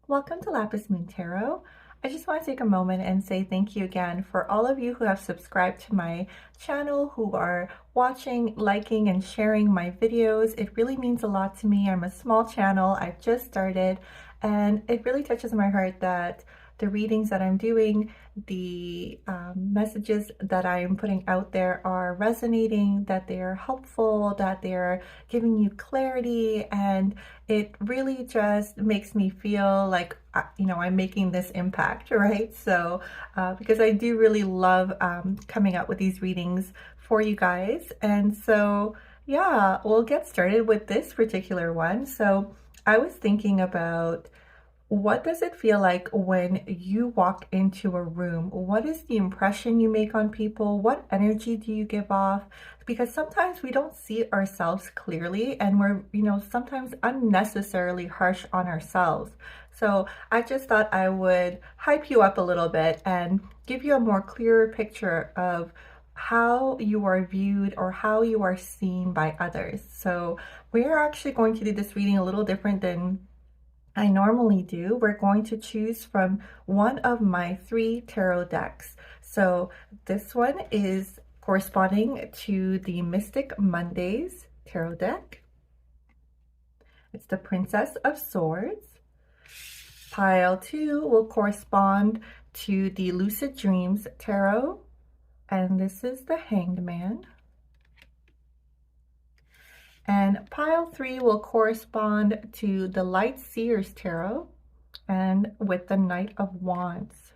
Welcome to Lapis Moon Tarot. I just want to take a moment and say thank you again for all of you who have subscribed to my channel, who are watching, liking, and sharing my videos. It really means a lot to me. I'm a small channel. I've just started, and it really touches my heart that the readings that I'm doing, the messages that I'm putting out there are resonating, that they're helpful, that they're giving you clarity, and it really just makes me feel like, I'm making this impact, right? So, because I do really love coming out with these readings for you guys. And so, yeah, we'll get started with this particular one. So, I was thinking about, what does it feel like when you walk into a room? What is the impression you make on people? What energy do you give off? Because sometimes we don't see ourselves clearly, and we're, sometimes unnecessarily harsh on ourselves. So I just thought I would hype you up a little bit and give you a more clearer picture of how you are viewed or how you are seen by others. So we're actually going to do this reading a little different than I normally do. We're going to choose from one of my 3 tarot decks. So this one is corresponding to the Mystic Mondays tarot deck. It's the Princess of Swords. Pile 2 will correspond to the Lucid Dreams tarot, and this is the Hanged Man. And pile 3 will correspond to the Light Seers tarot, and with the Knight of Wands.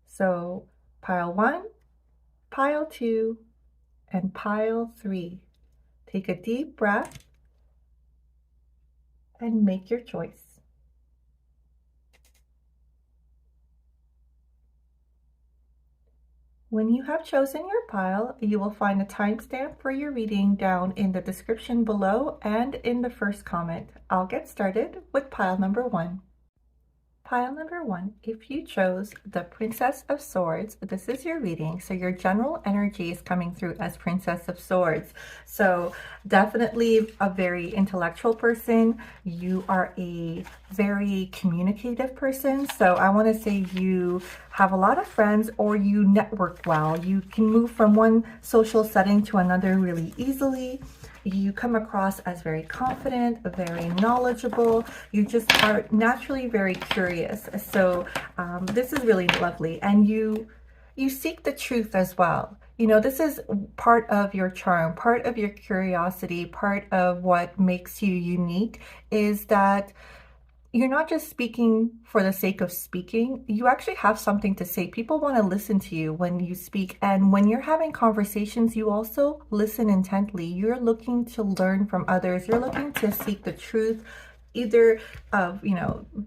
So pile 1, pile 2, and pile 3. Take a deep breath and make your choice. When you have chosen your pile, you will find a timestamp for your reading down in the description below and in the first comment. I'll get started with pile number 1. Pile number 1, if you chose the Princess of Swords, this is your reading. So your general energy is coming through as Princess of Swords. So definitely a very intellectual person. You are a very communicative person. So I want to say you have a lot of friends, or you network well. You can move from one social setting to another really easily. You come across as very confident, very knowledgeable. You just are naturally very curious. So this is really lovely. And you seek the truth as well. This is part of your charm, part of your curiosity, part of what makes you unique, is that you're not just speaking for the sake of speaking. You actually have something to say. People want to listen to you when you speak. And when you're having conversations, you also listen intently. You're looking to learn from others. You're looking to seek the truth, either of,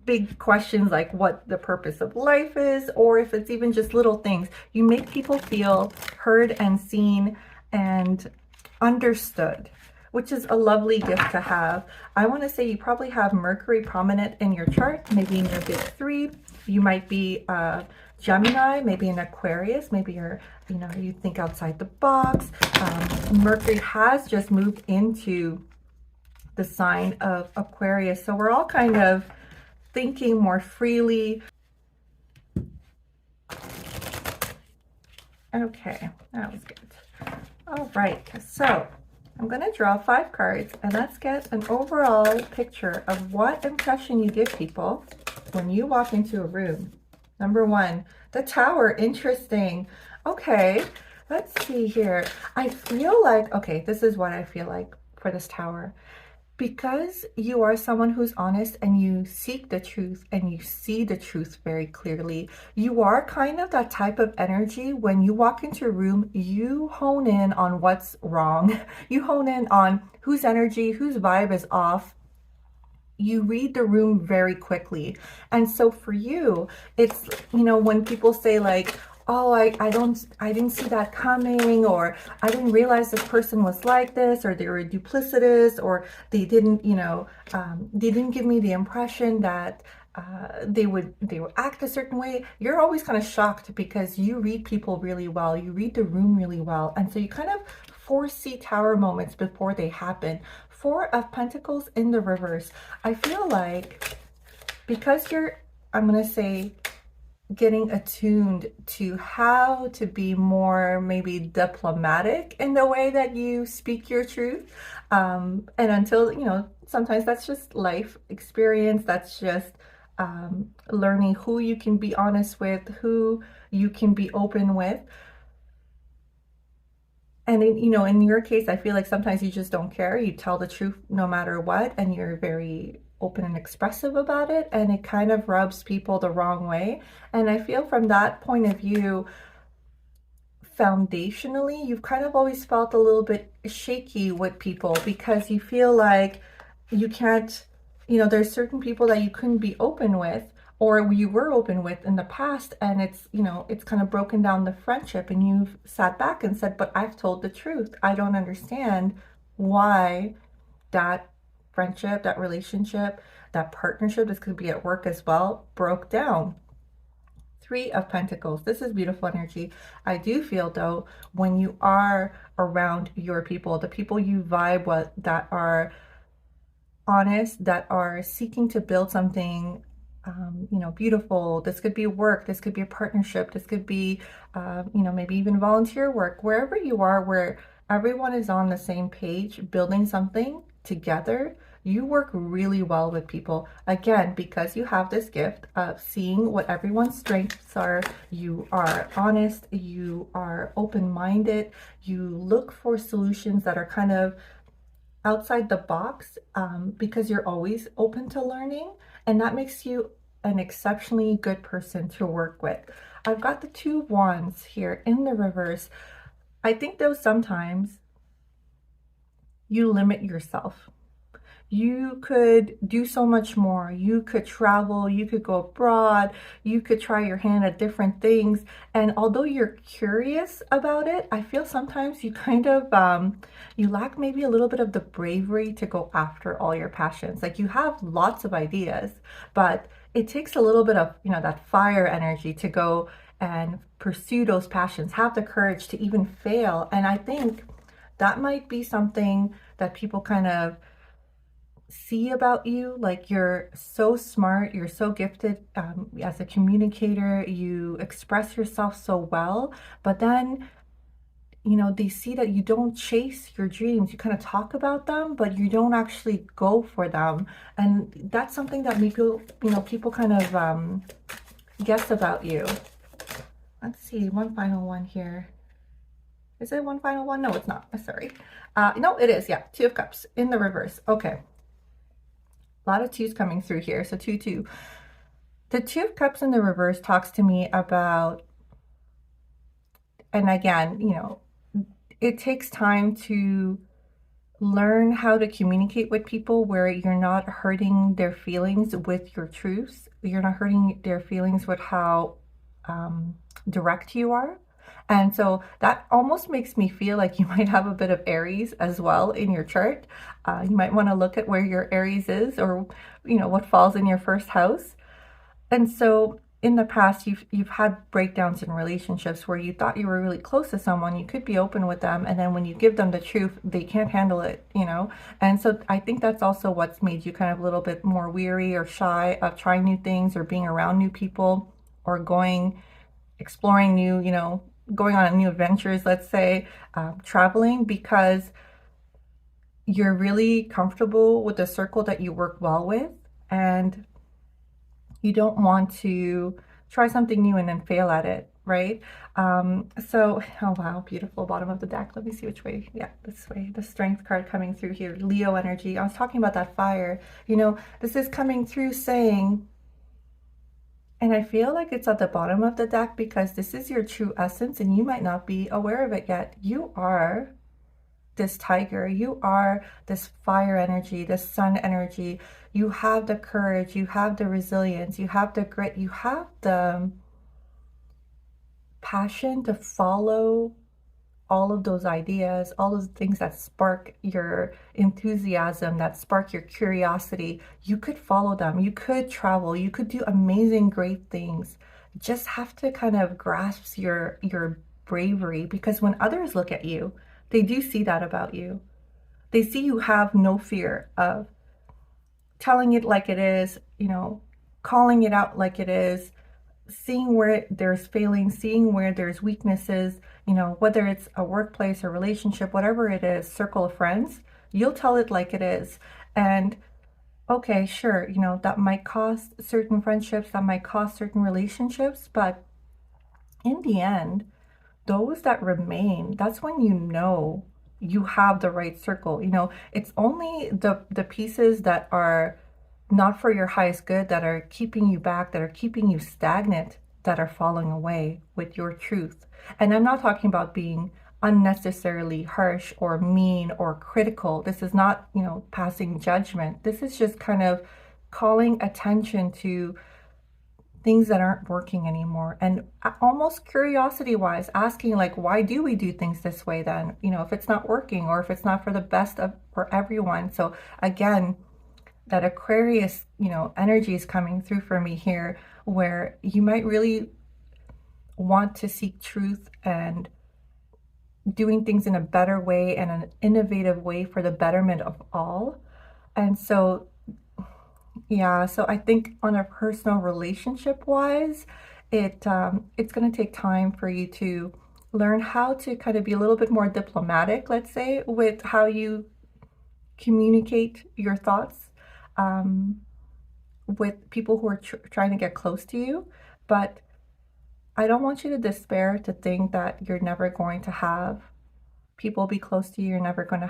big questions like what the purpose of life is, or if it's even just little things. You make people feel heard and seen and understood, which is a lovely gift to have. I want to say you probably have Mercury prominent in your chart, maybe in your big 3. You might be Gemini, maybe an Aquarius, maybe you're, you think outside the box. Mercury has just moved into the sign of Aquarius. So we're all kind of thinking more freely. Okay, that was good. All right, so I'm going to draw 5 cards, and let's get an overall picture of what impression you give people when you walk into a room. Number 1, the Tower. Interesting. Okay, let's see here. I feel like, okay, this is what I feel like for this Tower. Because you are someone who's honest and you seek the truth and you see the truth very clearly, you are kind of that type of energy. When you walk into a room, you hone in on what's wrong. You hone in on whose energy, whose vibe is off. You read the room very quickly. And so for you, it's, when people say like, oh, I didn't see that coming, or I didn't realize this person was like this, or they were duplicitous, or they didn't, they didn't give me the impression that they would act a certain way. You're always kind of shocked because you read people really well. You read the room really well. And so you kind of foresee Tower moments before they happen. 4 of Pentacles in the reverse. I feel like because you're, I'm going to say, getting attuned to how to be more maybe diplomatic in the way that you speak your truth. And until, sometimes that's just life experience. That's just learning who you can be honest with, who you can be open with. And in your case, I feel like sometimes you just don't care. You tell the truth no matter what, and you're very open and expressive about it, and it kind of rubs people the wrong way. And I feel from that point of view, foundationally, you've kind of always felt a little bit shaky with people because you feel like you can't, there's certain people that you couldn't be open with or you were open with in the past, and it's kind of broken down the friendship, and you've sat back and said, but I've told the truth. I don't understand why that friendship, that relationship, that partnership, this could be at work as well, broke down. Three of Pentacles. This is beautiful energy. I do feel, though, when you are around your people, the people you vibe with that are honest, that are seeking to build something, beautiful. This could be work. This could be a partnership. This could be, maybe even volunteer work. Wherever you are, where everyone is on the same page, building something together, you work really well with people. Again, because you have this gift of seeing what everyone's strengths are. You are honest. You are open-minded. You look for solutions that are kind of outside the box, because you're always open to learning, and that makes you an exceptionally good person to work with. I've got the Two of Wands here in the reverse. I think though sometimes you limit yourself. You could do so much more. You could travel, you could go abroad, you could try your hand at different things. And although you're curious about it, I feel sometimes you kind of, you lack maybe a little bit of the bravery to go after all your passions. Like, you have lots of ideas, but it takes a little bit of, that fire energy to go and pursue those passions, have the courage to even fail. And I think that might be something that people kind of see about you. Like, you're so smart, you're so gifted as a communicator, you express yourself so well, but then they see that you don't chase your dreams. You kind of talk about them, but you don't actually go for them. And that's something that people kind of guess about you. Let's see, one final one here. Is it one final one? No, it's not. Sorry. No, it is. Yeah, Two of Cups in the reverse. Okay. A lot of twos coming through here. So 2, 2. The Two of Cups in the reverse talks to me about, and again, it takes time to learn how to communicate with people where you're not hurting their feelings with your truths. You're not hurting their feelings with how direct you are. And so that almost makes me feel like you might have a bit of Aries as well in your chart. You might want to look at where your Aries is, or, what falls in your first house. And so in the past, you've had breakdowns in relationships where you thought you were really close to someone, you could be open with them, and then when you give them the truth, they can't handle it, And so I think that's also what's made you kind of a little bit more weary or shy of trying new things or being around new people or exploring new, going on new adventures, let's say, traveling, because you're really comfortable with the circle that you work well with, and you don't want to try something new and then fail at it, right? So, oh wow, beautiful bottom of the deck. Let me see which way. Yeah, this way. The Strength card coming through here. Leo energy. I was talking about that fire. This is coming through saying, and I feel like it's at the bottom of the deck because this is your true essence and you might not be aware of it yet. You are this tiger. You are this fire energy, this sun energy. You have the courage. You have the resilience. You have the grit. You have the passion to follow all of those ideas, all those things that spark your enthusiasm, that spark your curiosity. You could follow them. You could travel. You could do amazing, great things. You just have to kind of grasp your bravery, because when others look at you, they do see that about you. They see you have no fear of telling it like it is, calling it out like it is, seeing where there's failings, seeing where there's weaknesses, whether it's a workplace or relationship, whatever it is, circle of friends, you'll tell it like it is. And okay, sure, that might cost certain friendships, that might cost certain relationships, but in the end, those that remain, that's when you have the right circle. It's only the pieces that are not for your highest good, that are keeping you back, that are keeping you stagnant, that are falling away with your truth. And I'm not talking about being unnecessarily harsh or mean or critical. This is not, passing judgment. This is just kind of calling attention to things that aren't working anymore, and almost curiosity wise asking, like, why do we do things this way then, if it's not working, or if it's not for the best of for everyone. So again, that Aquarius, energy is coming through for me here, where you might really want to seek truth and doing things in a better way and an innovative way for the betterment of all. And so yeah, so I think on a personal relationship wise, it's going to take time for you to learn how to kind of be a little bit more diplomatic, let's say, with how you communicate your thoughts, um, with people who are trying to get close to you. But I don't want you to despair, to think that you're never going to have people be close to you. You're not going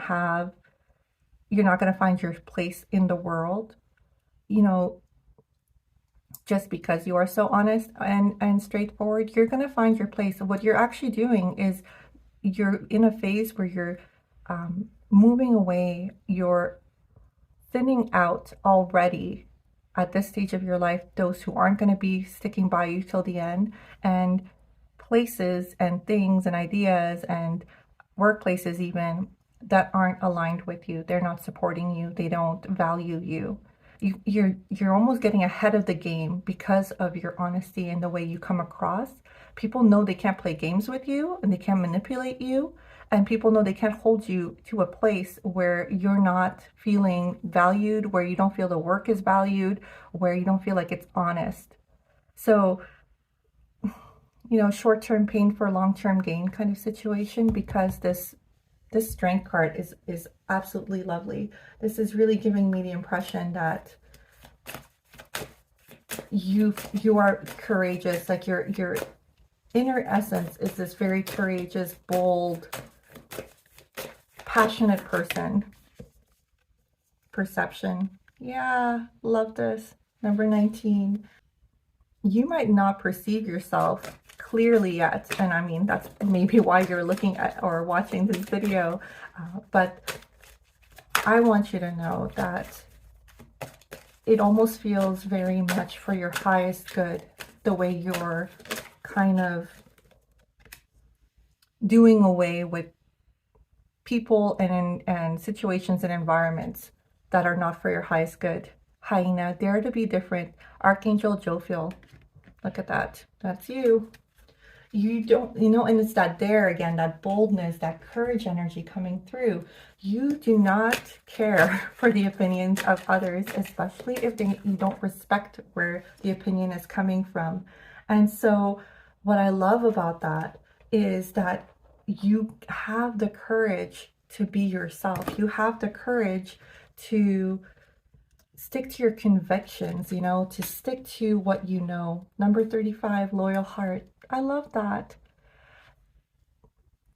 to find your place in the world. You know, just because you are so honest and straightforward, you're going to find your place. What you're actually doing is you're in a phase where you're moving away, you're thinning out already at this stage of your life those who aren't going to be sticking by you till the end, and places and things and ideas and workplaces even that aren't aligned with you. They're not supporting you. They don't value you. You're almost getting ahead of the game because of your honesty and the way you come across. People know they can't play games with you and they can't manipulate you. And people know they can't hold you to a place where you're not feeling valued, where you don't feel the work is valued, where you don't feel like it's honest. So, short-term pain for long-term gain kind of situation, because this strength card is absolutely lovely. This is really giving me the impression that you are courageous. Like your inner essence is this very courageous, bold, passionate person. Perception. Yeah, love this. Number 19. You might not perceive yourself clearly yet, and I mean, that's maybe why you're looking at or watching this video, but I want you to know that it almost feels very much for your highest good, the way you're kind of doing away with people and situations and environments that are not for your highest good. Hyena, dare to be different. Archangel Jophiel, look at that. That's you. You don't, and it's that dare again, that boldness, that courage energy coming through. You do not care for the opinions of others, especially if you don't respect where the opinion is coming from. And so what I love about that is that you have the courage to be yourself. You have the courage to stick to your convictions, to stick to what you know. Number 35, loyal heart. I love that.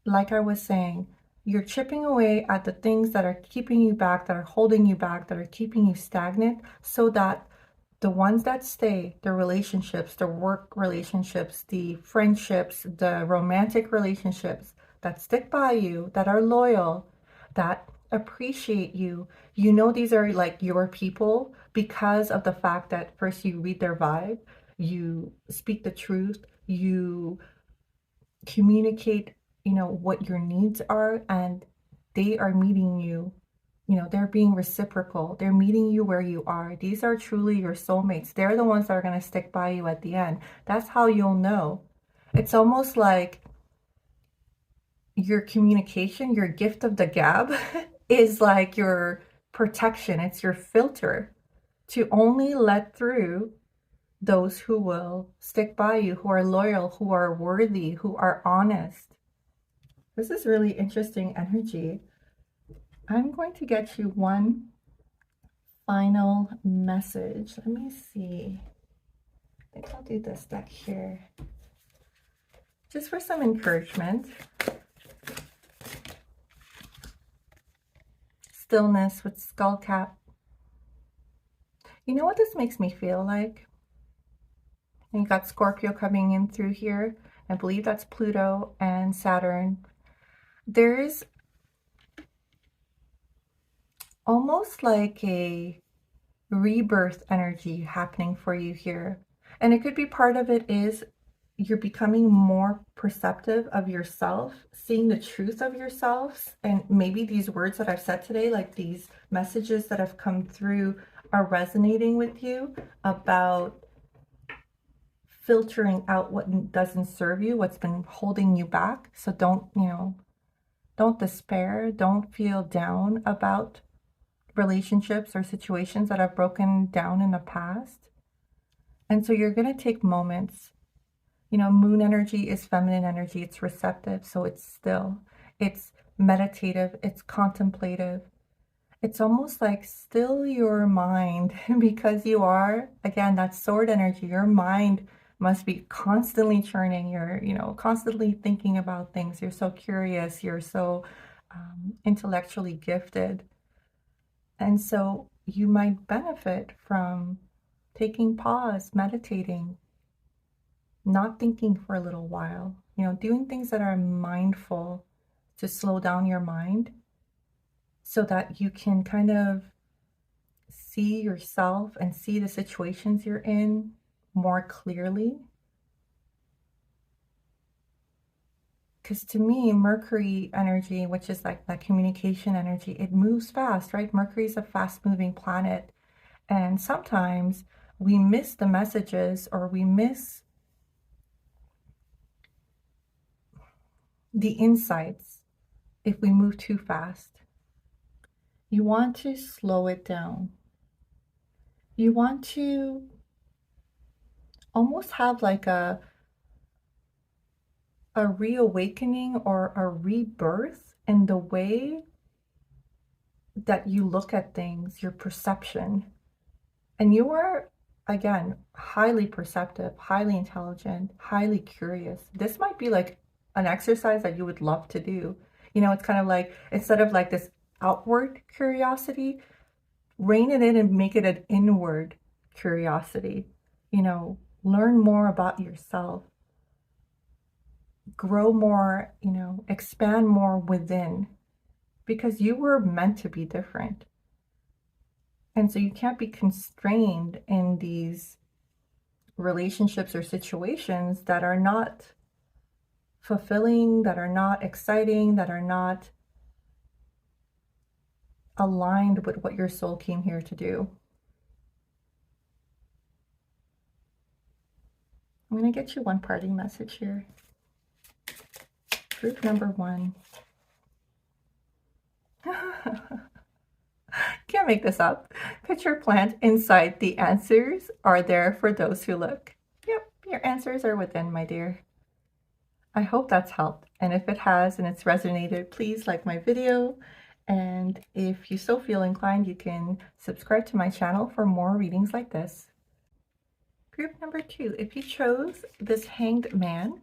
Like I was saying, you're chipping away at the things that are keeping you back, that are holding you back, that are keeping you stagnant, so that the ones that stay, the relationships, the work relationships, the friendships, the romantic relationships that stick by you, that are loyal, that appreciate you, these are like your people, because of the fact that first you read their vibe, you speak the truth, you communicate, what your needs are, and they are meeting you. They're being reciprocal. They're meeting you where you are. These are truly your soulmates. They're the ones that are going to stick by you at the end. That's how you'll know. It's almost like your communication, your gift of the gab is like your protection. It's your filter to only let through those who will stick by you, who are loyal, who are worthy, who are honest. This is really interesting energy. I'm going to get you one final message. Let me see. I think I'll do this deck here. Just for some encouragement. Stillness with skull cap. You know what this makes me feel like? And you got Scorpio coming in through here. I believe that's Pluto and Saturn. There's almost like a rebirth energy happening for you here. And it could be part of it is you're becoming more perceptive of yourself, seeing the truth of yourself. And maybe these words that I've said today, like these messages that have come through, are resonating with you about filtering out what doesn't serve you, what's been holding you back. So don't despair, don't feel down about relationships or situations that have broken down in the past. And so you're going to take moments. Moon energy is feminine energy. It's receptive, so it's still. It's meditative. It's contemplative. It's almost like still your mind because you are, again, that sword energy. Your mind must be constantly churning. You're, constantly thinking about things. You're so curious. You're so intellectually gifted. And so you might benefit from taking pause, meditating, not thinking for a little while, doing things that are mindful to slow down your mind so that you can kind of see yourself and see the situations you're in more clearly. Because to me, Mercury energy, which is like that communication energy, it moves fast, right? Mercury is a fast-moving planet. And sometimes we miss the messages or we miss the insights if we move too fast. You want to slow it down. You want to almost have like a reawakening or a rebirth in the way that you look at things, your perception. And you are, again, highly perceptive, highly intelligent, highly curious. This might be like an exercise that you would love to do. It's kind of like, instead of like this outward curiosity, rein it in and make it an inward curiosity. Learn more about yourself. Grow more, expand more within, because you were meant to be different. And so you can't be constrained in these relationships or situations that are not fulfilling, that are not exciting, that are not aligned with what your soul came here to do. I'm going to get you one parting message here. Group number 1. Can't make this up. Picture plant inside. The answers are there for those who look. Yep, your answers are within, my dear. I hope that's helped. And if it has and it's resonated, please like my video. And if you so feel inclined, you can subscribe to my channel for more readings like this. Group number 2, if you chose this Hanged Man,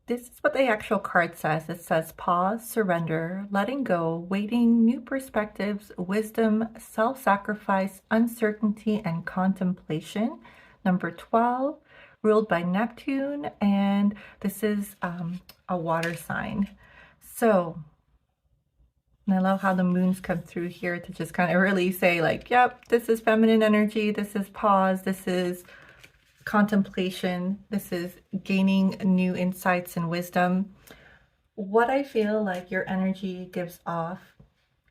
this is what the actual card says. It says pause, surrender, letting go, waiting, new perspectives, wisdom, self-sacrifice, uncertainty, and contemplation. Number 12, ruled by Neptune, and this is a water sign. So, and I love how the moons come through here to just kind of really say like, yep, this is feminine energy, this is pause, this is contemplation, this is gaining new insights and wisdom. What I feel like your energy gives off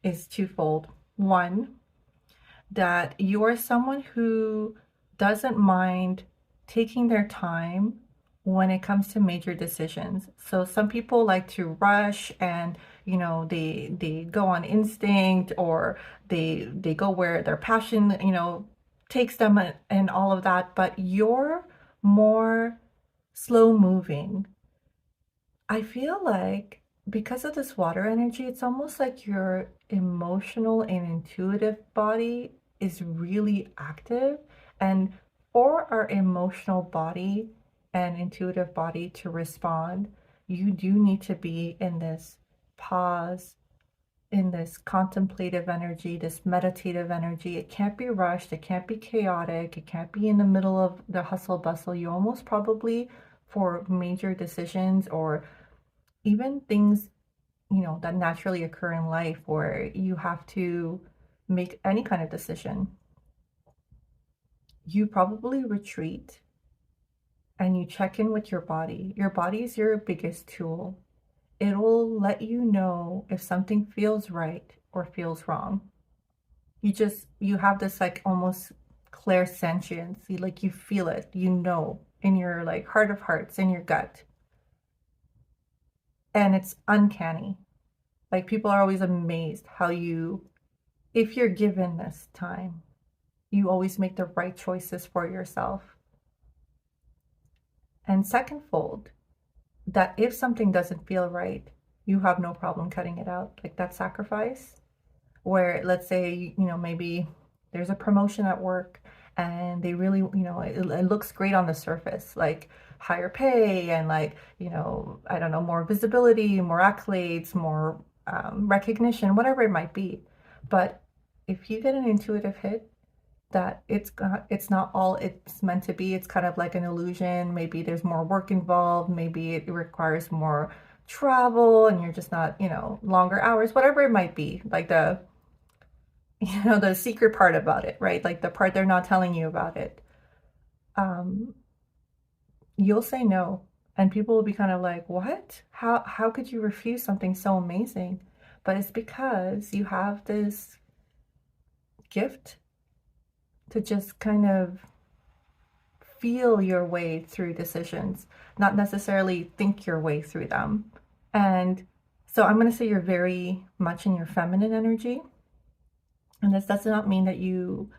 is twofold. One, that you are someone who doesn't mind taking their time when it comes to major decisions. So some people like to rush and they go on instinct, or they go where their passion takes them and all of that, but you're more slow moving. I feel like because of this water energy, it's almost like your emotional and intuitive body is really active. And for our emotional body and intuitive body to respond, you do need to be in this pause, in this contemplative energy, this meditative energy. It can't be rushed, it can't be chaotic, it can't be in the middle of the hustle bustle. You almost probably, for major decisions or even things, that naturally occur in life where you have to make any kind of decision, you probably retreat and you check in with your body. Your body is your biggest tool. It'll let you know if something feels right or feels wrong. You have this like almost clairsentience. You feel it, in your like heart of hearts, in your gut. And it's uncanny. Like people are always amazed how if you're given this time, you always make the right choices for yourself. And secondfold, that if something doesn't feel right, you have no problem cutting it out. Like that sacrifice where, let's say, maybe there's a promotion at work and they really, it looks great on the surface, like higher pay and like, I don't know, more visibility, more accolades, more recognition, whatever it might be. But if you get an intuitive hit that it's not all it's meant to be, it's kind of like an illusion. Maybe there's more work involved. Maybe it requires more travel and you're just not, longer hours, whatever it might be. Like the secret part about it, right? Like the part they're not telling you about it. You'll say no. And people will be kind of like, what? How could you refuse something so amazing? But it's because you have this gift to just kind of feel your way through decisions, not necessarily think your way through them. And so I'm going to say you're very much in your feminine energy. And this does not mean that you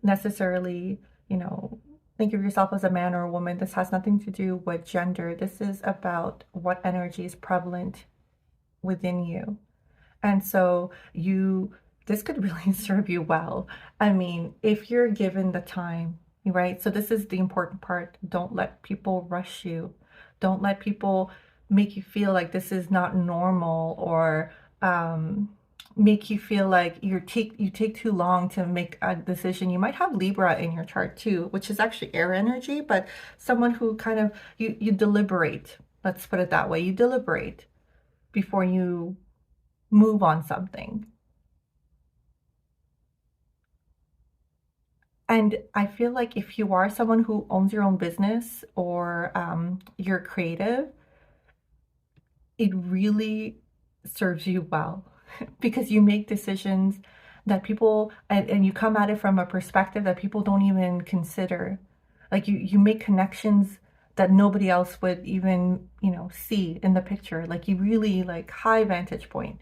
necessarily, think of yourself as a man or a woman. This has nothing to do with gender. This is about what energy is prevalent within you. And so this could really serve you well. I mean, if you're given the time, right? So this is the important part. Don't let people rush you. Don't let people make you feel like this is not normal or make you feel like you take too long to make a decision. You might have Libra in your chart too, which is actually air energy, but someone who kind of, you deliberate. Let's put it that way. You deliberate before you move on something. And I feel like if you are someone who owns your own business or you're creative, it really serves you well because you make decisions that people, and you come at it from a perspective that people don't even consider. Like you make connections that nobody else would even, see in the picture. Like you really like high vantage point.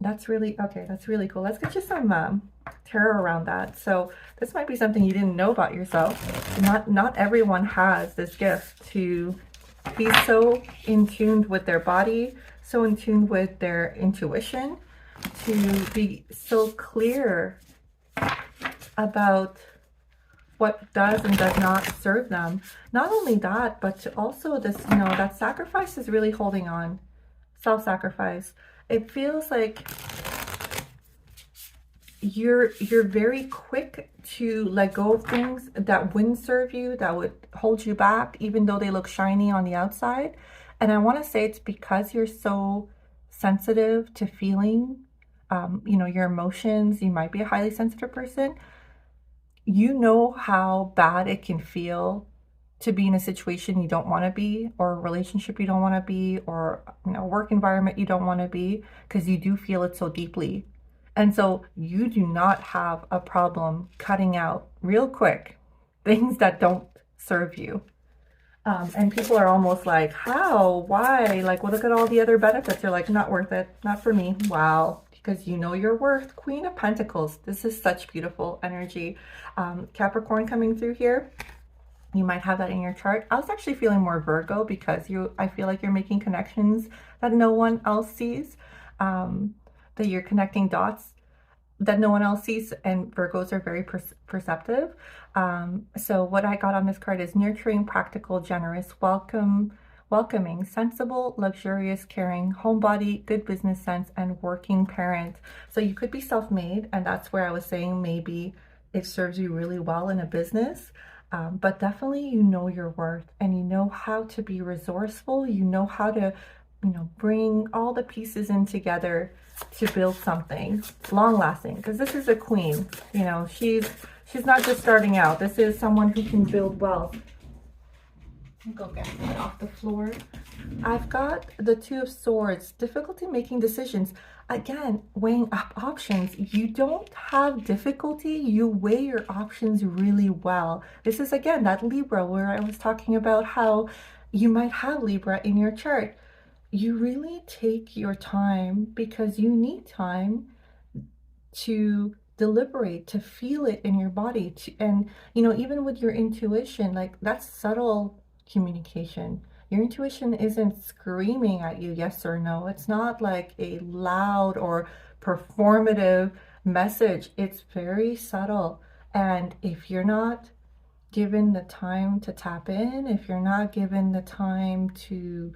That's really, okay, that's really cool. Let's get you some tarot around that. So this might be something you didn't know about yourself. Not everyone has this gift to be so in tune with their body, so in tune with their intuition, to be so clear about what does and does not serve them. Not only that, but to also this, that sacrifice is really holding on. Self-sacrifice. It feels like you're very quick to let go of things that wouldn't serve you, that would hold you back, even though they look shiny on the outside. And I want to say it's because you're so sensitive to feeling, your emotions. You might be a highly sensitive person. You know how bad it can feel to be in a situation you don't want to be, or a relationship you don't want to be, or work environment you don't want to be, because you do feel it so deeply. And so you do not have a problem cutting out real quick things that don't serve you. And people are almost like, how? Why? Like, well, look at all the other benefits. You're like, not worth it. Not for me. Wow. because you know your worth. Queen of Pentacles. This is such beautiful energy. Capricorn coming through here. You might have that in your chart. I was actually feeling more Virgo because I feel like you're making connections that no one else sees, that you're connecting dots that no one else sees, and Virgos are very perceptive. So what I got on this card is nurturing, practical, generous, welcoming, sensible, luxurious, caring, homebody, good business sense, and working parent. So you could be self-made, and that's where I was saying maybe it serves you really well in a business. But definitely you know your worth, and you know how to be resourceful. You know how to, bring all the pieces in together to build something long lasting, because this is a queen. She's not just starting out. This is someone who can build wealth. Go get that off the floor. I've got the Two of Swords. Difficulty making decisions. Again, weighing up options. You don't have difficulty. You weigh your options really well. This is, again, that Libra where I was talking about how you might have Libra in your chart. You really take your time because you need time to deliberate, to feel it in your body. And, even with your intuition, like that's subtle communication. Your intuition isn't screaming at you yes or no. It's not like a loud or performative message. It's very subtle. And if you're not given the time to tap in, if you're not given the time to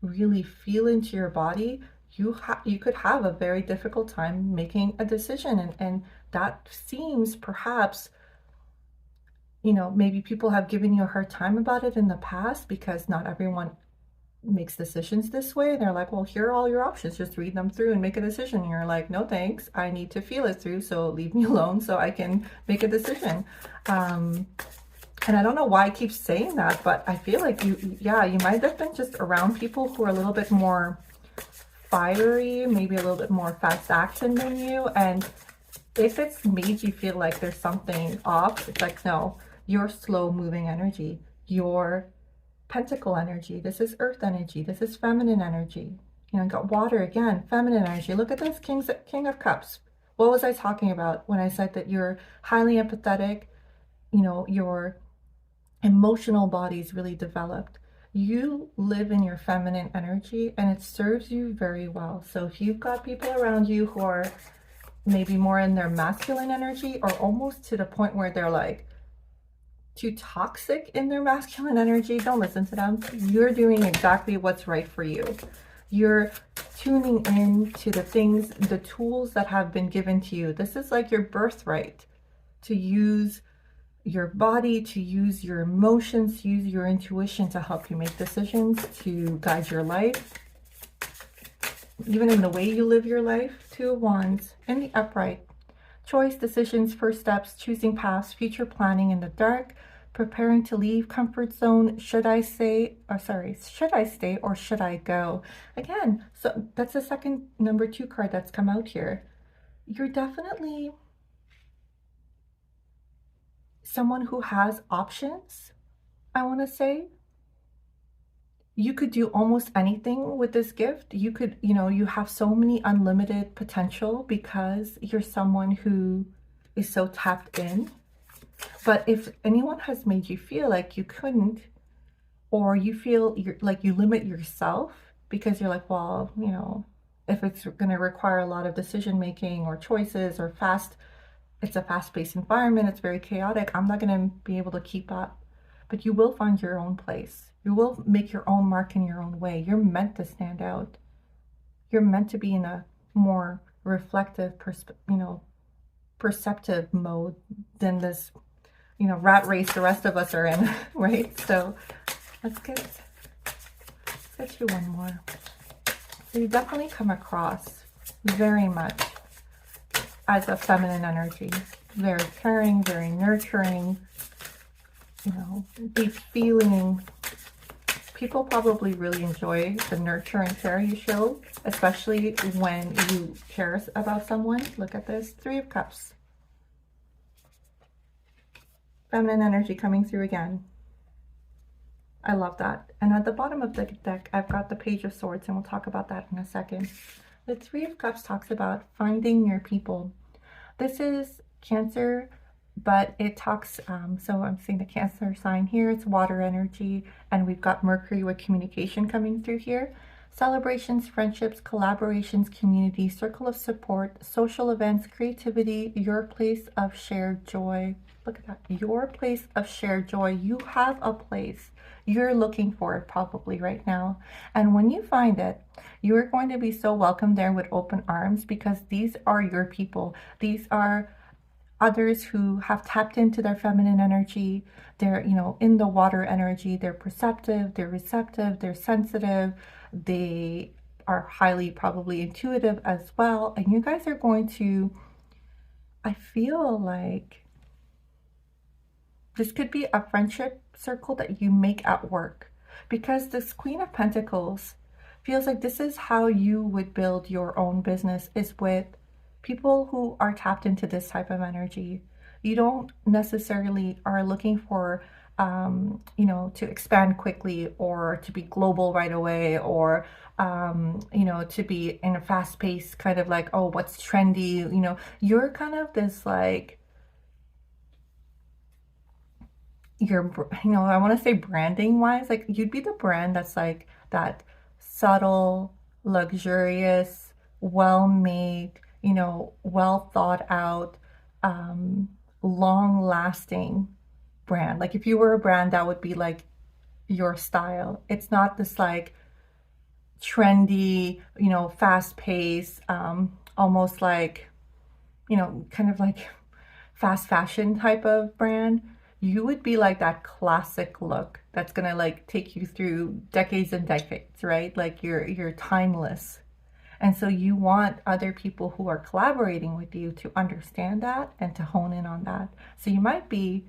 really feel into your body, you could have a very difficult time making a decision. And that seems perhaps, maybe people have given you a hard time about it in the past because not everyone makes decisions this way. They're like, well, here are all your options, just read them through and make a decision. And you're like, no thanks, I need to feel it through, so leave me alone so I can make a decision. And I don't know why I keep saying that, but I feel like you might have been just around people who are a little bit more fiery, maybe a little bit more fast action than you. And if it's made you feel like there's something off, it's like, no, you're slow moving energy, your Pentacle energy, this is earth energy, this is feminine energy. Got water again, feminine energy. Look at this, King of Cups. What was I talking about when I said that you're highly empathetic? Your emotional body is really developed. You live in your feminine energy and it serves you very well. So if you've got people around you who are maybe more in their masculine energy, or almost to the point where they're like too toxic in their masculine energy, don't listen to them. You're doing exactly what's right for you. You're tuning in to the things, the tools that have been given to you. This is like your birthright, to use your body, to use your emotions, to use your intuition to help you make decisions, to guide your life, even in the way you live your life. Two of Wands in the upright. Choice, decisions, first steps, choosing paths, future planning in the dark, preparing to leave comfort zone. Should I stay or should I go? Again, so that's the second number 2 card that's come out here. You're definitely someone who has options, I want to say. You could do almost anything with this gift. You could, you have so many unlimited potential because you're someone who is so tapped in. But if anyone has made you feel like you couldn't, or you feel like you limit yourself because you're like, well, if it's going to require a lot of decision making or choices or it's a fast-paced environment, it's very chaotic, I'm not going to be able to keep up. But you will find your own place. You will make your own mark in your own way. You're meant to stand out. You're meant to be in a more reflective, perceptive mode than this, rat race the rest of us are in, right? So let's get you one more. So you definitely come across very much as a feminine energy, very caring, very nurturing, deep feeling. People probably really enjoy the nurture and care you show, especially when you care about someone. Look at this, 3 of Cups. Feminine energy coming through again. I love that. And at the bottom of the deck, I've got the Page of Swords, and we'll talk about that in a second. The Three of Cups talks about finding your people. This is Cancer, but it talks, so I'm seeing the Cancer sign here, it's water energy, and we've got Mercury with communication coming through here. Celebrations, friendships, collaborations, community, circle of support, social events, creativity, your place of shared joy. Look at that, your place of shared joy. You have a place. You're looking for it probably right now. And when you find it, you are going to be so welcome there with open arms, because these are your people. These are others who have tapped into their feminine energy. They're, in the water energy. They're perceptive, they're receptive, they're sensitive. They are highly probably intuitive as well. And you guys are going to, I feel like this could be a friendship circle that you make at work, because this Queen of Pentacles feels like this is how you would build your own business, is with people who are tapped into this type of energy. You don't necessarily are looking for, to expand quickly or to be global right away, or, to be in a fast pace kind of like, oh, what's trendy? You're kind of this like, I want to say branding wise, like you'd be the brand that's like that subtle, luxurious, well made, well thought out, long lasting brand. Like if you were a brand, that would be like your style. It's not this like trendy, fast paced, almost like, kind of like fast fashion type of brand. You would be like that classic look that's gonna like take you through decades and decades, right? Like you're timeless. And so you want other people who are collaborating with you to understand that and to hone in on that. So you might be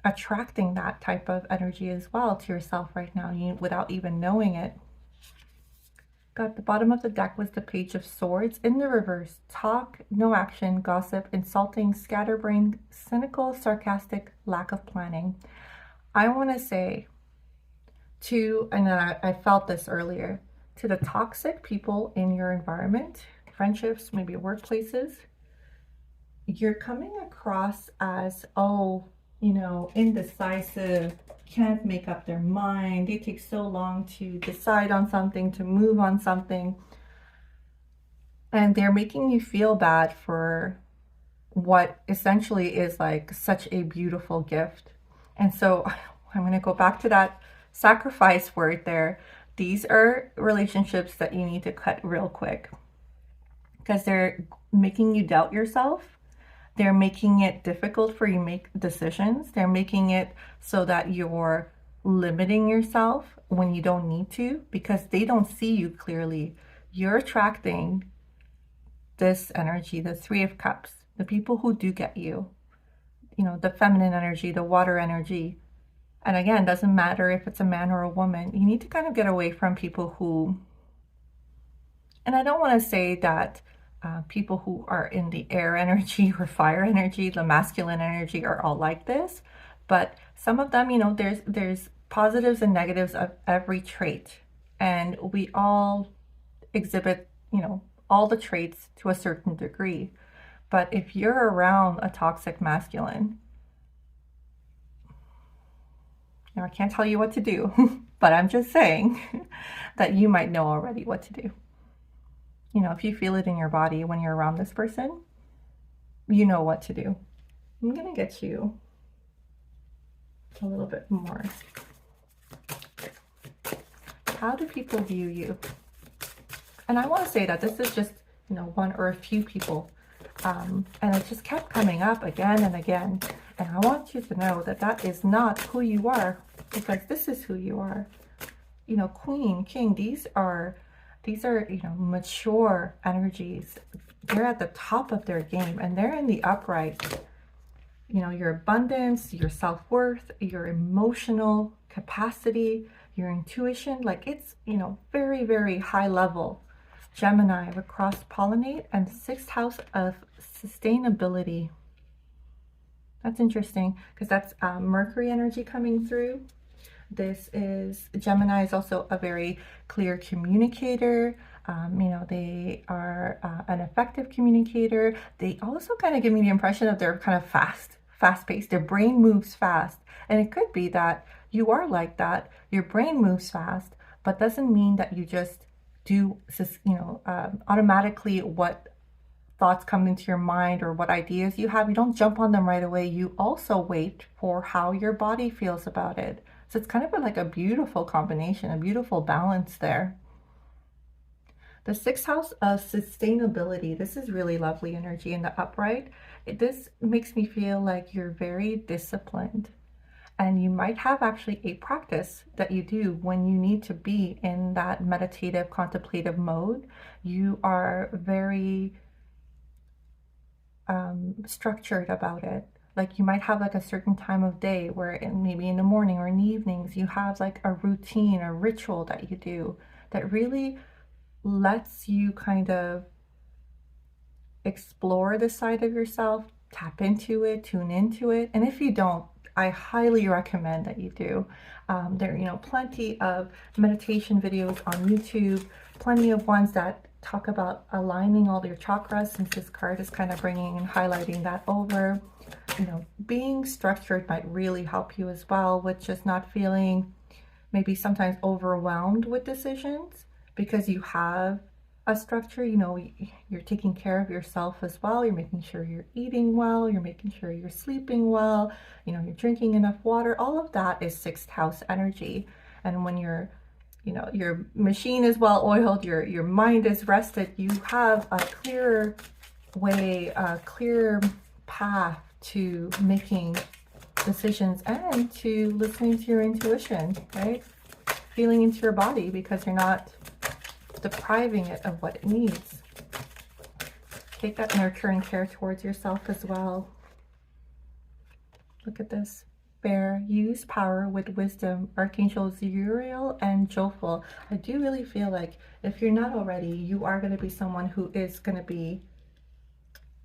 attracting that type of energy as well to yourself right now, without even knowing it. Got the bottom of the deck was the Page of Swords in the reverse. Talk, no action, gossip, insulting, scatterbrained, cynical, sarcastic, lack of planning. I want to say and I felt this earlier, to the toxic people in your environment, friendships, maybe workplaces, you're coming across as, indecisive, can't make up their mind. They take so long to decide on something, to move on something. And they're making you feel bad for what essentially is like such a beautiful gift. And so I'm going to go back to that sacrifice word there. These are relationships that you need to cut real quick, because they're making you doubt yourself. They're making it difficult for you to make decisions. They're making it so that you're limiting yourself when you don't need to, because they don't see you clearly. You're attracting this energy, the Three of Cups, the people who do get you, the feminine energy, the water energy. And again, doesn't matter if it's a man or a woman. You need to kind of get away from people who, and I don't want to say that people who are in the air energy or fire energy, the masculine energy, are all like this, but some of them, there's positives and negatives of every trait, and we all exhibit, all the traits to a certain degree. But if you're around a toxic masculine, I can't tell you what to do, but I'm just saying that you might know already what to do. If you feel it in your body when you're around this person, you know what to do. I'm going to get you a little bit more. How do people view you? And I want to say that this is just, one or a few people. And it just kept coming up again and again. And I want you to know that that is not who you are, because this is who you are. Queen, King, these are mature energies. They're at the top of their game, and they're in the upright. Your abundance, your self-worth, your emotional capacity, your intuition, like it's, very, very high level. Gemini with cross-pollinate and 6th house of sustainability. That's interesting, because that's Mercury energy coming through. Gemini is also a very clear communicator, You know, they are an effective communicator. They also kind of give me the impression that they're kind of fast-paced. Their brain moves fast. And it could be that you are like that. Your brain moves fast, but doesn't mean that you just do, you know, automatically what thoughts come into your mind or what ideas you have. You don't jump on them right away. You also wait for how your body feels about it. So it's kind of like a beautiful combination, a beautiful balance there. The sixth house of sustainability. This is really lovely energy in the upright. This makes me feel like you're very disciplined. And you might have actually a practice that you do when you need to be in that meditative, contemplative mode. You are very structured about it. Like you might have like a certain time of day where maybe in the morning or in the evenings you have like a routine, a ritual that you do that really lets you kind of explore the side of yourself, tap into it, tune into it. And if you don't, I highly recommend that you do. There are, you know, plenty of meditation videos on YouTube, plenty of ones that talk about aligning all your chakras, since this card is kind of bringing and highlighting that over. You know, being structured might really help you as well with just not feeling maybe sometimes overwhelmed with decisions because you have a structure. You know, you're taking care of yourself as well. You're making sure you're eating well, you're making sure you're sleeping well, you know, you're drinking enough water. All of that is sixth house energy. And when you're, you know, your machine is well oiled, your mind is rested, you have a clearer way, a clear path to making decisions and to listening to your intuition, right? Feeling into your body because you're not depriving it of what it needs. Take that nurturing care towards yourself as well. Look at this. Bear, use power with wisdom. Archangels Uriel and Jophel. I do really feel like if you're not already, you are going to be someone who is going to be,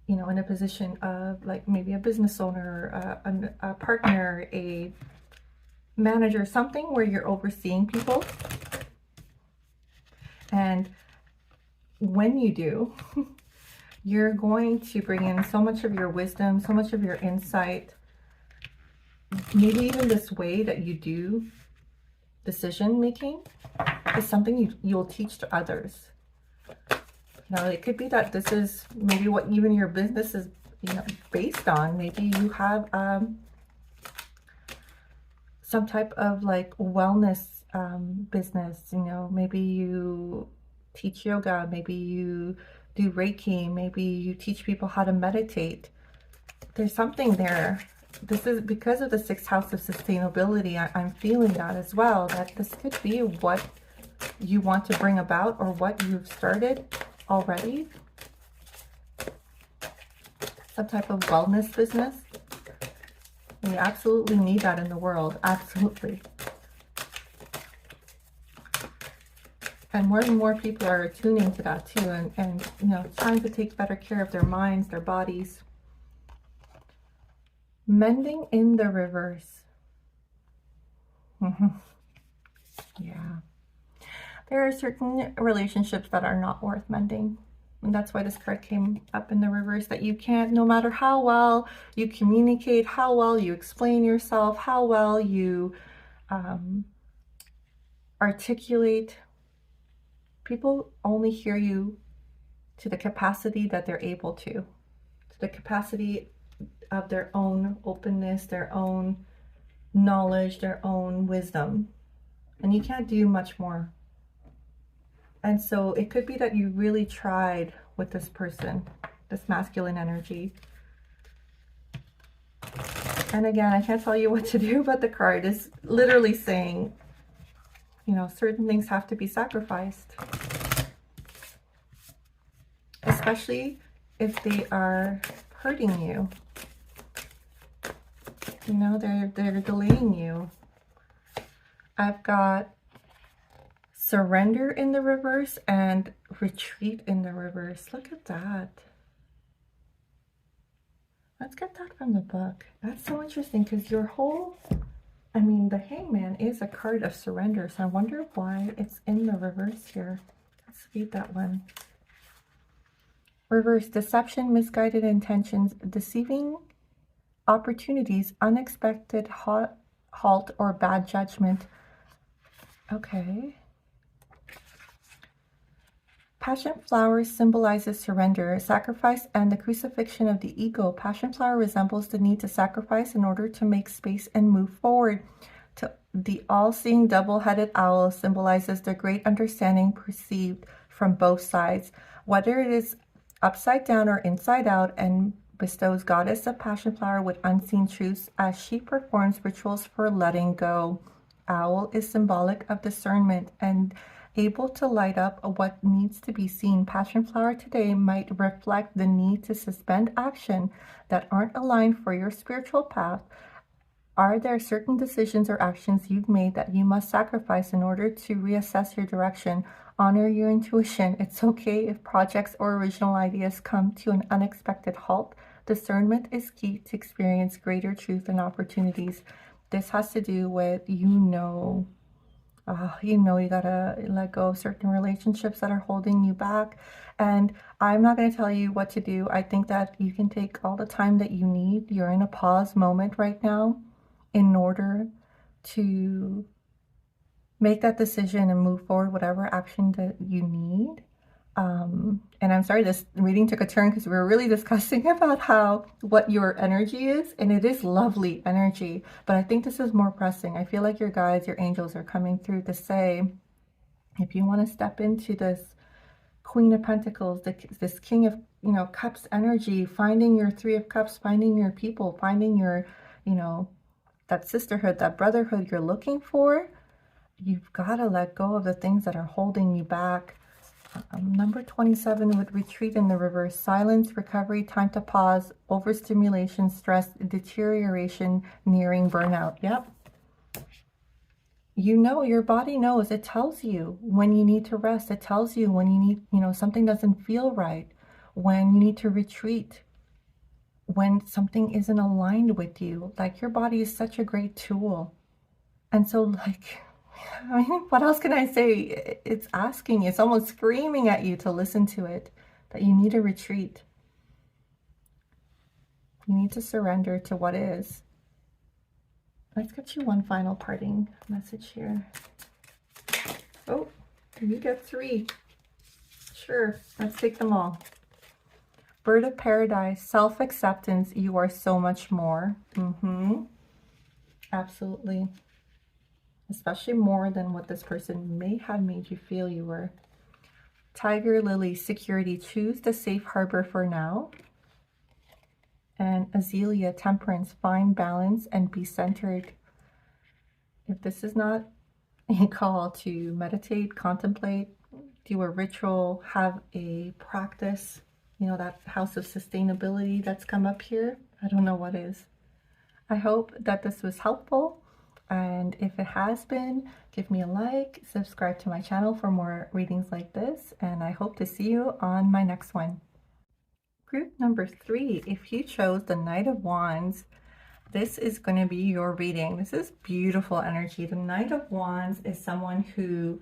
you know, in a position of like maybe a business owner, a partner, a manager, something where you're overseeing people. And when you do, you're going to bring in so much of your wisdom, so much of your insight, maybe even this way that you do decision making is something you'll teach to others. Now, it could be that this is maybe what even your business is, you know, based on. Maybe you have some type of like wellness business, you know, maybe you teach yoga, maybe you do Reiki, maybe you teach people how to meditate. There's something there. This is because of the sixth house of sustainability. I'm feeling that as well, that this could be what you want to bring about or what you've started already. Some type of wellness business. And you absolutely need that in the world. Absolutely. And more people are tuning to that too, and you know, trying to take better care of their minds, their bodies. Mending in the reverse. Yeah. There are certain relationships that are not worth mending. And that's why this card came up in the reverse, that you can't, no matter how well you communicate, how well you explain yourself, how well you articulate, people only hear you to the capacity that they're able to the capacity of their own openness, their own knowledge, their own wisdom. And you can't do much more. And so it could be that you really tried with this person, this masculine energy. And again, I can't tell you what to do, but the card is literally saying, you know, certain things have to be sacrificed. Especially if they are hurting you. You know, they're delaying you. I've got surrender in the reverse and retreat in the reverse. Look at that. Let's get that from the book. That's so interesting because your whole, I mean, the Hangman is a card of surrender. So I wonder why it's in the reverse here. Let's read that one. Reverse, deception, misguided intentions, deceiving opportunities, unexpected halt, or bad judgment. Okay. Passion flower symbolizes surrender, sacrifice, and the crucifixion of the ego. Passion flower resembles the need to sacrifice in order to make space and move forward. The all-seeing double-headed owl symbolizes the great understanding perceived from both sides, whether it is upside down or inside out, and bestows goddess of passion flower with unseen truths as she performs rituals for letting go. Owl is symbolic of discernment and able to light up what needs to be seen. Passion flower today might reflect the need to suspend action that aren't aligned for your spiritual path. Are there certain decisions or actions you've made that you must sacrifice in order to reassess your direction? Honor your intuition. It's okay if projects or original ideas come to an unexpected halt. Discernment is key to experience greater truth and opportunities. This has to do with, you gotta let go of certain relationships that are holding you back. And I'm not going to tell you what to do. I think that you can take all the time that you need. You're in a pause moment right now in order to make that decision and move forward, whatever action that you need. And I'm sorry, this reading took a turn because we were really discussing about what your energy is, and it is lovely energy, but I think this is more pressing. I feel like your guides, your angels are coming through to say, if you want to step into this Queen of Pentacles, this King of, Cups energy, finding your Three of Cups, finding your people, finding your, that sisterhood, that brotherhood you're looking for, you've got to let go of the things that are holding you back. Number 27 would retreat in the reverse. Silence, recovery, time to pause, overstimulation, stress, deterioration, nearing burnout. Yep. Your body knows. It tells you when you need to rest. It tells you when you need, something doesn't feel right, when you need to retreat, when something isn't aligned with you. Like, your body is such a great tool. And so, what else can I say? It's asking, it's almost screaming at you to listen to it, that you need to retreat. You need to surrender to what is. Let's get you one final parting message here. Oh, you get 3. Sure, let's take them all. Bird of Paradise, self-acceptance, you are so much more. Absolutely. Especially more than what this person may have made you feel you were. Tiger Lily, security, choose the safe harbor for now. And Azalea, temperance, find balance and be centered. If this is not a call to meditate, contemplate, do a ritual, have a practice, that house of sustainability that's come up here, I don't know what is. I hope that this was helpful. And if it has been, give me a like, subscribe to my channel for more readings like this, and I hope to see you on my next one. Group number 3, if you chose the Knight of Wands, this is going to be your reading. This is beautiful energy. The Knight of Wands is someone who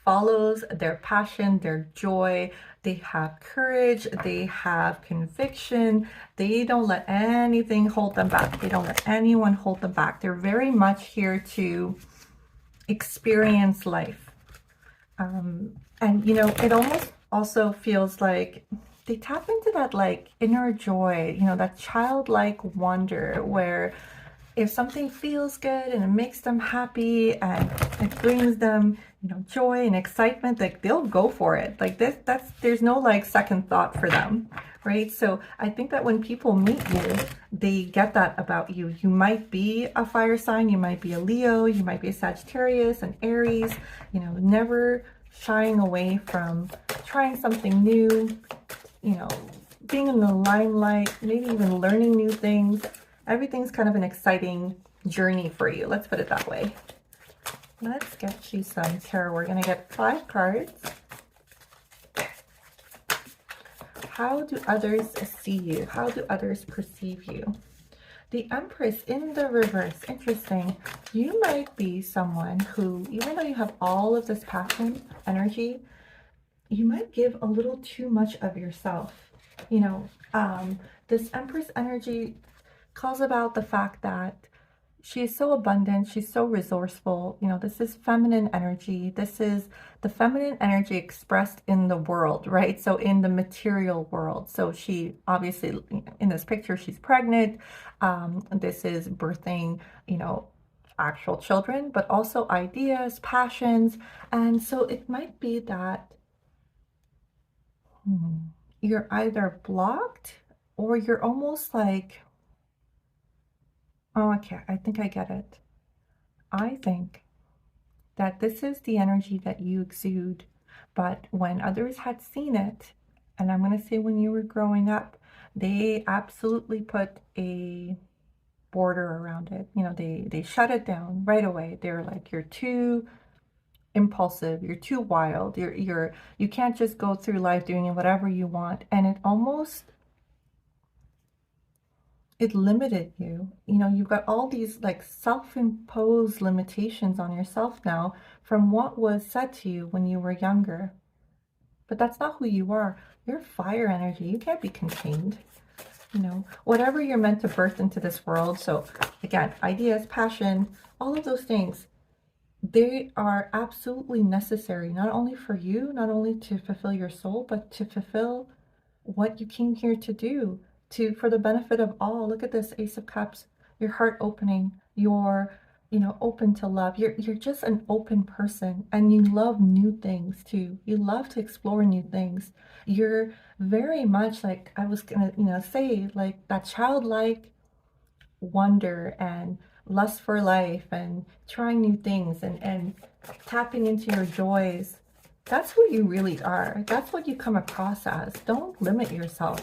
follows their passion, their joy. They have courage, they have conviction. They don't let anything hold them back. They don't let anyone hold them back. They're very much here to experience life. And it almost also feels like they tap into that inner joy, that childlike wonder where if something feels good and it makes them happy and it brings them, joy and excitement, they'll go for it. There's no second thought for them, right? So I think that when people meet you, they get that about you. You might be a fire sign, you might be a Leo, you might be a Sagittarius, an Aries, never shying away from trying something new, being in the limelight, maybe even learning new things. Everything's kind of an exciting journey for you. Let's put it that way. Let's get you some tarot. We're going to get 5 cards. How do others see you? How do others perceive you? The Empress in the reverse. Interesting. You might be someone who, even though you have all of this passion, energy, you might give a little too much of yourself. You know, this Empress energy calls about the fact that she is so abundant, she's so resourceful. You know, this is feminine energy. This is the feminine energy expressed in the world, right? So in the material world. So she obviously, in this picture, she's pregnant. This is birthing, you know, actual children, but also ideas, passions. And so it might be that you're either blocked or you're almost like, oh, okay, I think I get it. I think that this is the energy that you exude, but when others had seen it, and I'm going to say when you were growing up, they absolutely put a border around it. You know, they shut it down right away. They're like, you're too impulsive, you're too wild, you can't just go through life doing whatever you want. And it almost, it limited you. You know, you've got all these like self-imposed limitations on yourself now from what was said to you when you were younger. But that's not who you are. You're fire energy. You can't be contained. You know, whatever you're meant to birth into this world. So again, ideas, passion, all of those things, they are absolutely necessary, not only for you, not only to fulfill your soul, but to fulfill what you came here to do, to for the benefit of all. Look at this Ace of Cups, your heart opening, you're, you know, open to love. You're just an open person, and you love new things too. You love to explore new things. You're very much like, I was gonna, you know, say, like that childlike wonder and lust for life and trying new things and tapping into your joys. That's who you really are. That's what you come across as. Don't limit yourself.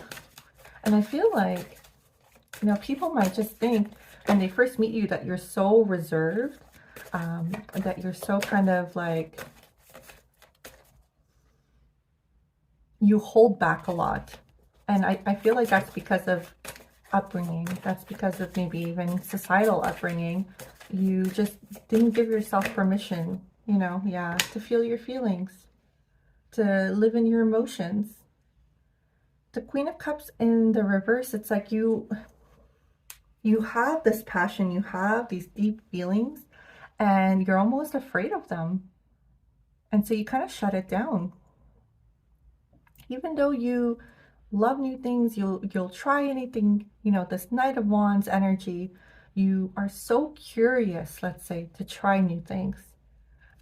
And I feel like, you know, people might just think when they first meet you that you're so reserved, that you're so kind of like, you hold back a lot. And I feel like that's because of upbringing. That's because of maybe even societal upbringing. You just didn't give yourself permission, you know, yeah, to feel your feelings, to live in your emotions. The Queen of Cups in the reverse, it's like you have this passion, you have these deep feelings, and you're almost afraid of them. And so you kind of shut it down. Even though you love new things, you'll try anything. You know, this Knight of Wands energy, you are so curious, let's say, to try new things.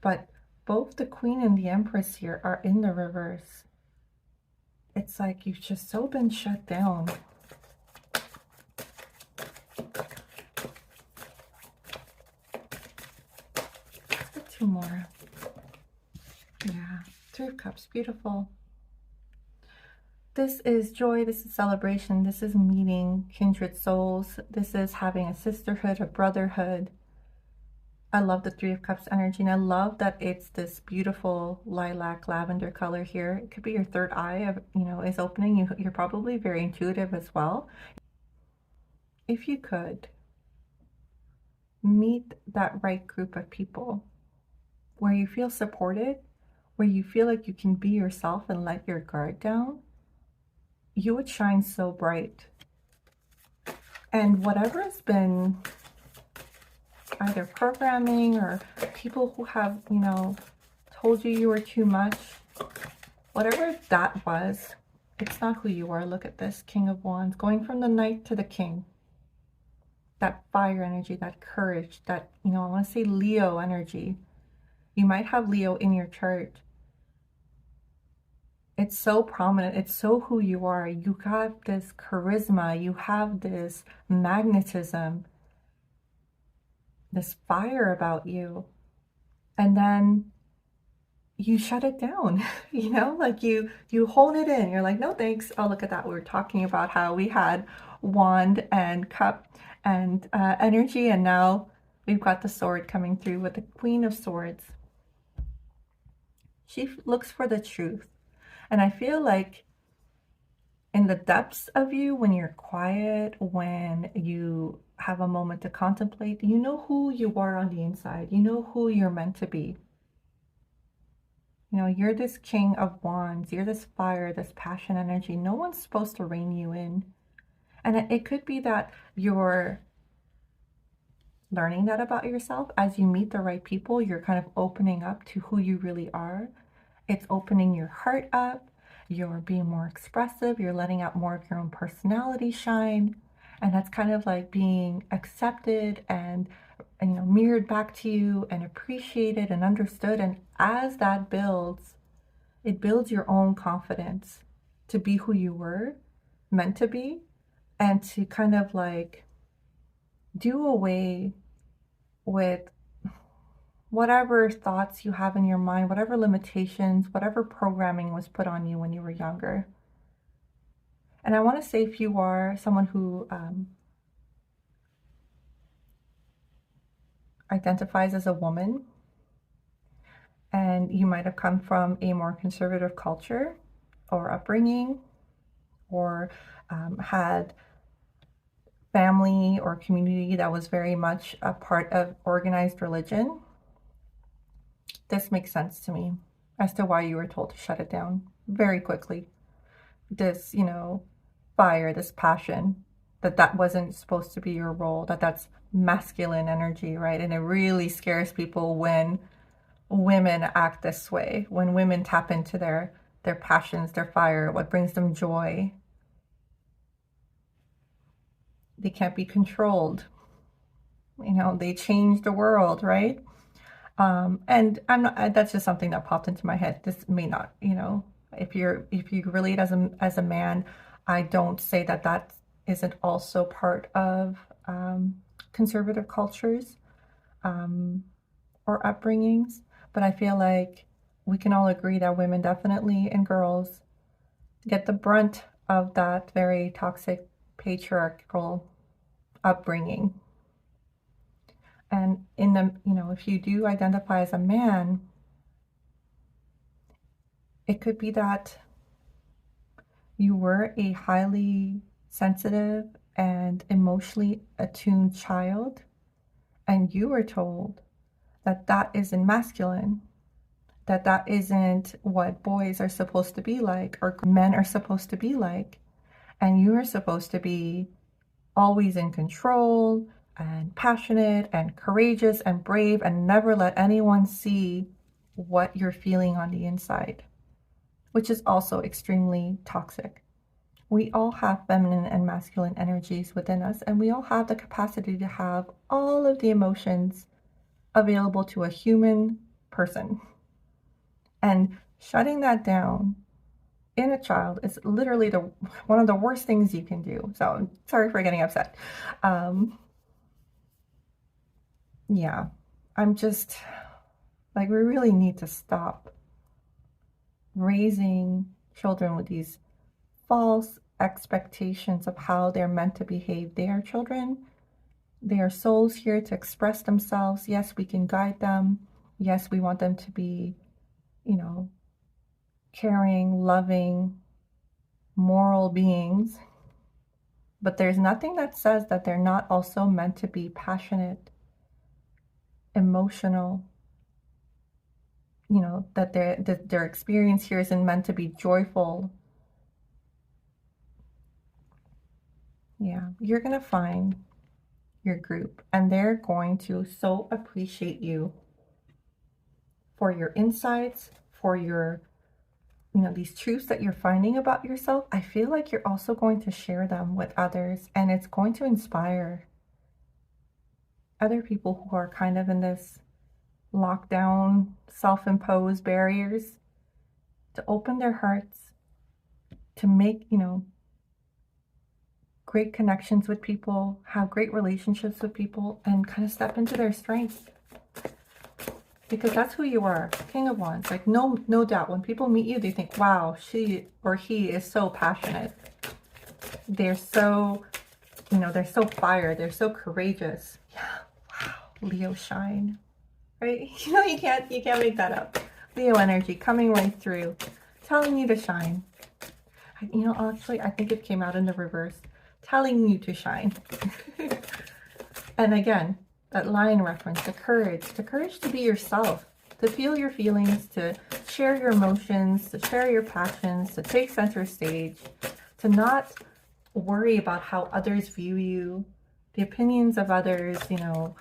But both the Queen and the Empress here are in the reverse. It's like you've just so been shut down. Let's get two more. Yeah, Three of Cups, beautiful. This is joy, this is celebration, this is meeting kindred souls, this is having a sisterhood, a brotherhood. I love the Three of Cups energy, and I love that it's this beautiful lilac lavender color here. It could be your third eye, you know, is opening. You're probably very intuitive as well. If you could meet that right group of people where you feel supported, where you feel like you can be yourself and let your guard down, you would shine so bright. And whatever has been either programming or people who have, you know, told you you were too much, whatever that was, it's not who you are. Look at this King of Wands, going from the Knight to the King. That fire energy, that courage, that, you know, I want to say Leo energy. You might have Leo in your chart. It's so prominent. It's so who you are. You got this charisma. You have this magnetism, this fire about you. And then you shut it down, you know, like you hold it in. You're like, no, thanks. Oh, look at that. We were talking about how we had wand and cup and energy, and now we've got the sword coming through with the Queen of Swords. She looks for the truth. And I feel like in the depths of you, when you're quiet, when you have a moment to contemplate, you know who you are on the inside. You know who you're meant to be. You know, you're this King of Wands. You're this fire, this passion energy. No one's supposed to rein you in. And it could be that you're learning that about yourself. As you meet the right people, you're kind of opening up to who you really are. It's opening your heart up. You're being more expressive. You're letting out more of your own personality shine. And that's kind of like being accepted and you know, mirrored back to you and appreciated and understood. And as that builds, it builds your own confidence to be who you were meant to be, and to kind of like do away with whatever thoughts you have in your mind, whatever limitations, whatever programming was put on you when you were younger. And I want to say, if you are someone who identifies as a woman, and you might have come from a more conservative culture or upbringing, or had family or community that was very much a part of organized religion, this makes sense to me as to why you were told to shut it down very quickly. This, you know, fire, this passion, that wasn't supposed to be your role, that's masculine energy, right? And it really scares people when women act this way, when women tap into their passions, their fire, what brings them joy. They can't be controlled. You know, they change the world, right? And I'm not, that's just something that popped into my head. This may not, you know, if you relate as a man, I don't say that isn't also part of conservative cultures or upbringings. But I feel like we can all agree that women definitely, and girls, get the brunt of that very toxic patriarchal upbringing. And in the, you know, if you do identify as a man, it could be that you were a highly sensitive and emotionally attuned child, and you were told that that isn't masculine, that isn't what boys are supposed to be like, or men are supposed to be like, and you are supposed to be always in control and passionate and courageous and brave, and never let anyone see what you're feeling on the inside, which is also extremely toxic. We all have feminine and masculine energies within us, and we all have the capacity to have all of the emotions available to a human person. And shutting that down in a child is literally one of the worst things you can do. So sorry for getting upset. Yeah, I'm just like, we really need to stop raising children with these false expectations of how they're meant to behave. They are children. They are souls here to express themselves. Yes, we can guide them. Yes, we want them to be, you know, caring, loving, moral beings. But there's nothing that says that they're not also meant to be passionate, emotional, you know, that their experience here isn't meant to be joyful. Yeah, you're going to find your group, and they're going to so appreciate you for your insights, for your, you know, these truths that you're finding about yourself. I feel like you're also going to share them with others, and it's going to inspire other people who are kind of in this lockdown, self-imposed barriers, to open their hearts, to make, you know, great connections with people, have great relationships with people, and kind of step into their strength. Because that's who you are, King of Wands. Like, no doubt, when people meet you, they think, wow, she or he is so passionate. They're so, you know, they're so fire. They're so courageous. Yeah, wow, Leo shine, right? You know, you can't make that up. Leo energy coming right through, telling you to shine. You know, actually, I think it came out in the reverse, telling you to shine. And again, that lion reference, the courage to be yourself, to feel your feelings, to share your emotions, to share your passions, to take center stage, to not worry about how others view you, the opinions of others, you know,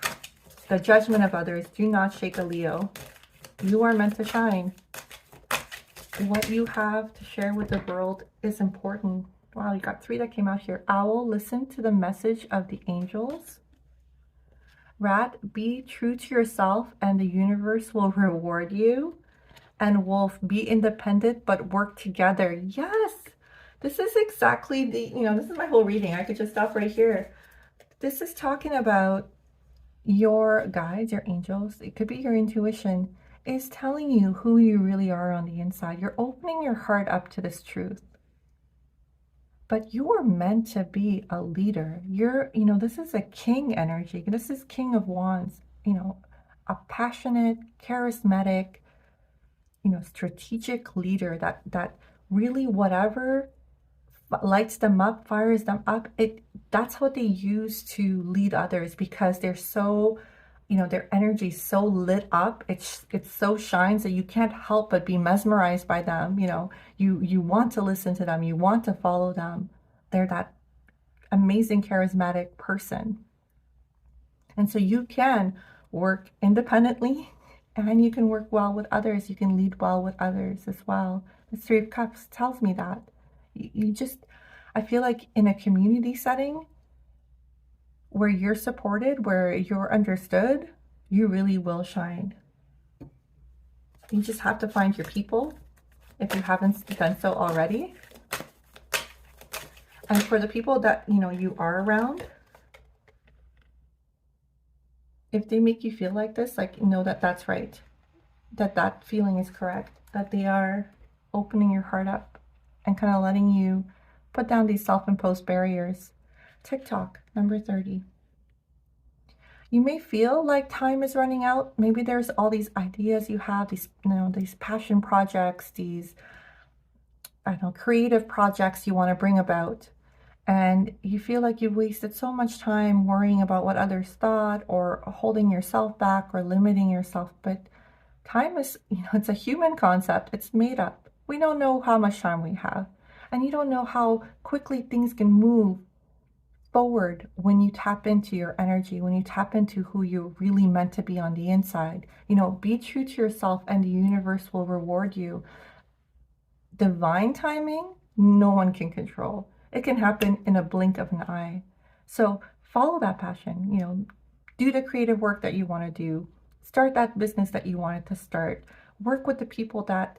the judgment of others. Do not shake a Leo. You are meant to shine. What you have to share with the world is important. Wow, you got 3 that came out here. Owl, listen to the message of the angels. Rat, be true to yourself and the universe will reward you. And wolf, be independent but work together. Yes, this is exactly the, you know, this is my whole reading. I could just stop right here. This is talking about your guides, your angels, it could be your intuition, is telling you who you really are on the inside. You're opening your heart up to this truth. But you are meant to be a leader. You're, you know, this is a king energy. This is King of Wands, you know, a passionate, charismatic, you know, strategic leader that really whatever lights them up, fires them up, that's what they use to lead others, because they're so, you know, their energy is so lit up, it's so shines that you can't help but be mesmerized by them. You know, you want to listen to them, you want to follow them. They're that amazing charismatic person. And so you can work independently and you can work well with others. You can lead well with others as well. The 3 of Cups tells me that. You just, I feel like in a community setting where you're supported, where you're understood, you really will shine. You just have to find your people if you haven't done so already. And for the people that, you know, you are around, if they make you feel like this, like, know that that's right, that feeling is correct, that they are opening your heart up and kind of letting you put down these self-imposed barriers. TikTok, number 30. You may feel like time is running out. Maybe there's all these ideas you have, these, you know, these passion projects, these, I don't know, creative projects you want to bring about. And you feel like you've wasted so much time worrying about what others thought, or holding yourself back, or limiting yourself. But time is, you know, it's a human concept. It's made up. We don't know how much time we have. And you don't know how quickly things can move forward when you tap into your energy, when you tap into who you're really meant to be on the inside. You know, be true to yourself and the universe will reward you. Divine timing, no one can control. It can happen in a blink of an eye. So follow that passion, you know, do the creative work that you want to do, start that business that you wanted to start, work with the people that,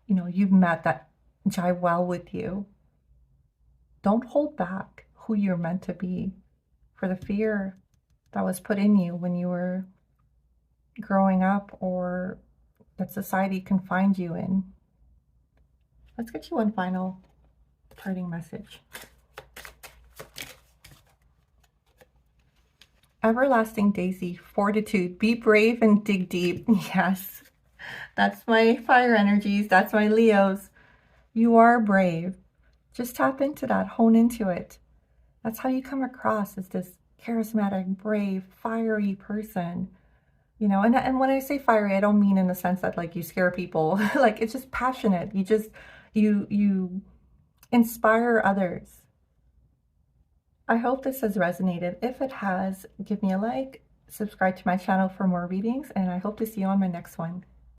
you know, you've met that jive well with you. Don't hold back who you're meant to be for the fear that was put in you when you were growing up, or that society confined you in. Let's get you one final parting message. Everlasting Daisy, fortitude, be brave and dig deep. Yes, that's my fire energies. That's my Leos. You are brave. Just tap into that, hone into it. That's how you come across as this charismatic, brave, fiery person. You know, and when I say fiery, I don't mean in the sense that like you scare people. Like, it's just passionate. You just, you inspire others. I hope this has resonated. If it has, give me a like, subscribe to my channel for more readings, and I hope to see you on my next one.